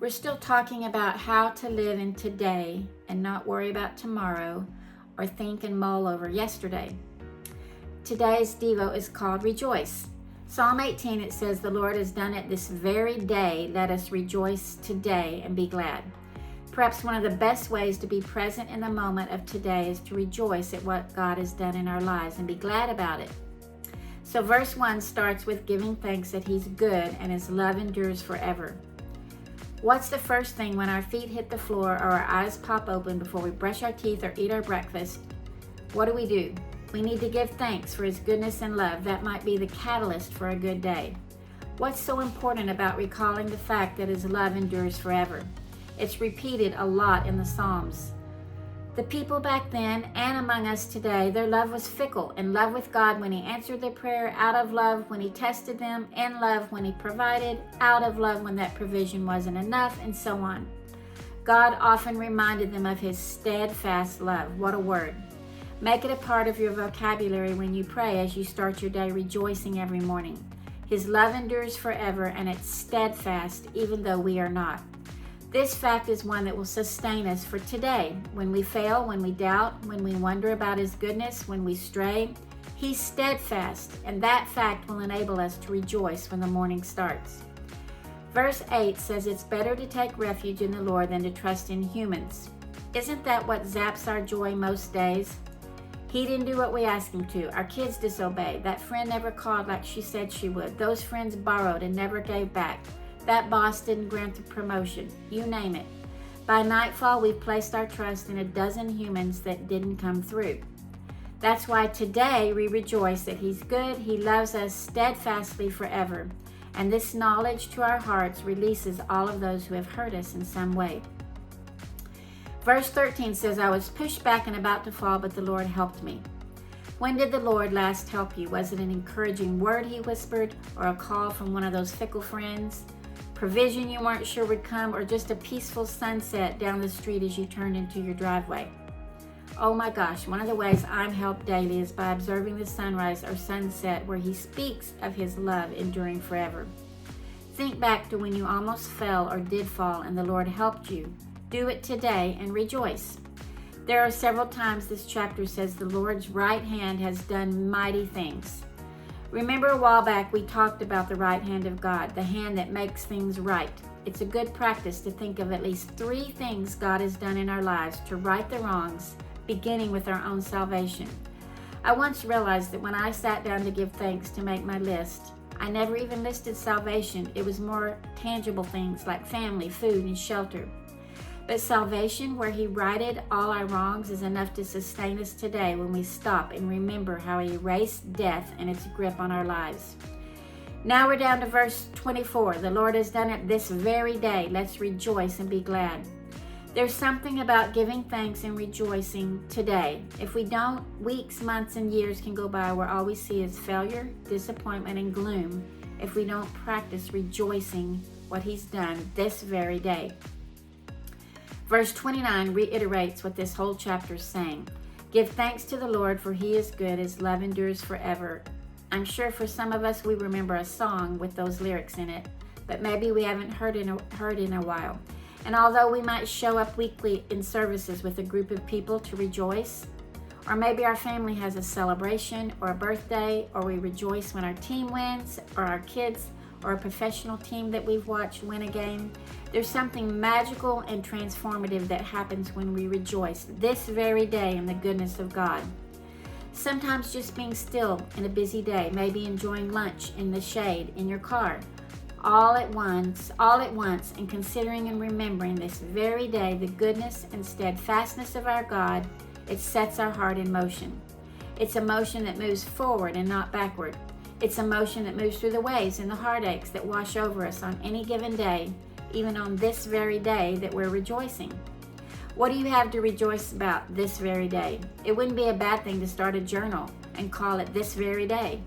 We're still talking about how to live in today and not worry about tomorrow or think and mull over yesterday. Today's Devo is called Rejoice. Psalm 18, it says, "The Lord has done it this very day. Let us rejoice today and be glad." Perhaps one of the best ways to be present in the moment of today is to rejoice at what God has done in our lives and be glad about it. So verse 1 starts with giving thanks that He's good and His love endures forever. What's the first thing when our feet hit the floor or our eyes pop open before we brush our teeth or eat our breakfast? What do? We need to give thanks for His goodness and love. That might be the catalyst for a good day. What's so important about recalling the fact that His love endures forever? It's repeated a lot in the Psalms. The people back then and among us today, their love was fickle. In love with God when He answered their prayer, out of love when He tested them, in love when He provided, out of love when that provision wasn't enough, and so on. God often reminded them of His steadfast love. What a word. Make it a part of your vocabulary when you pray as you start your day rejoicing every morning. His love endures forever and it's steadfast even though we are not. This fact is one that will sustain us for today. When we fail, when we doubt, when we wonder about His goodness, when we stray, He's steadfast, and that fact will enable us to rejoice when the morning starts. Verse 8 says it's better to take refuge in the Lord than to trust in humans. Isn't that what zaps our joy most days? He didn't do what we asked Him to. Our kids disobeyed. That friend never called like she said she would. Those friends borrowed and never gave back. That boss didn't grant the promotion. You name it. By nightfall, we've placed our trust in a dozen humans that didn't come through. That's why today we rejoice that He's good, He loves us steadfastly forever, and this knowledge to our hearts releases all of those who have hurt us in some way. Verse 13 says, "I was pushed back and about to fall, but the Lord helped me." When did the Lord last help you? Was it an encouraging word He whispered, or a call from one of those fickle friends? Provision you weren't sure would come, or just a peaceful sunset down the street as you turned into your driveway? Oh my gosh, one of the ways I'm helped daily is by observing the sunrise or sunset where He speaks of His love enduring forever. Think back to when you almost fell or did fall and the Lord helped you. Do it today and rejoice. There are several times this chapter says the Lord's right hand has done mighty things. Remember a while back we talked about the right hand of God, the hand that makes things right. It's a good practice to think of at least 3 things God has done in our lives to right the wrongs, beginning with our own salvation. I once realized that when I sat down to give thanks to make my list, I never even listed salvation. It was more tangible things like family, food, and shelter. But salvation, where He righted all our wrongs, is enough to sustain us today when we stop and remember how He erased death and its grip on our lives. Now we're down to verse 24. "The Lord has done it this very day. Let's rejoice and be glad." There's something about giving thanks and rejoicing today. If we don't, weeks, months, and years can go by where all we see is failure, disappointment, and gloom if we don't practice rejoicing what He's done this very day. Verse 29 reiterates what this whole chapter is saying. Give thanks to the Lord, for He is good. His love endures forever. I'm sure for some of us we remember a song with those lyrics in it, but maybe we haven't heard in a while. And although we might show up weekly in services with a group of people to rejoice, or maybe our family has a celebration or a birthday, or we rejoice when our team wins, or our kids or a professional team that we've watched win a game, there's something magical and transformative that happens when we rejoice this very day in the goodness of God. Sometimes just being still in a busy day, maybe enjoying lunch in the shade in your car, all at once, and considering and remembering this very day the goodness and steadfastness of our God, it sets our heart in motion. It's a motion that moves forward and not backward. It's a motion that moves through the waves and the heartaches that wash over us on any given day, even on this very day that we're rejoicing. What do you have to rejoice about this very day? It wouldn't be a bad thing to start a journal and call it This Very Day,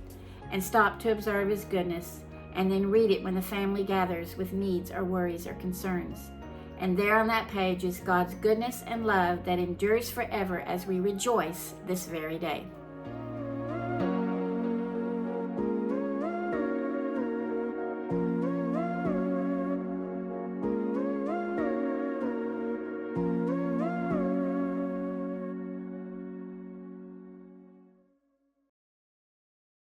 and stop to observe His goodness, and then read it when the family gathers with needs or worries or concerns. And there on that page is God's goodness and love that endures forever as we rejoice this very day.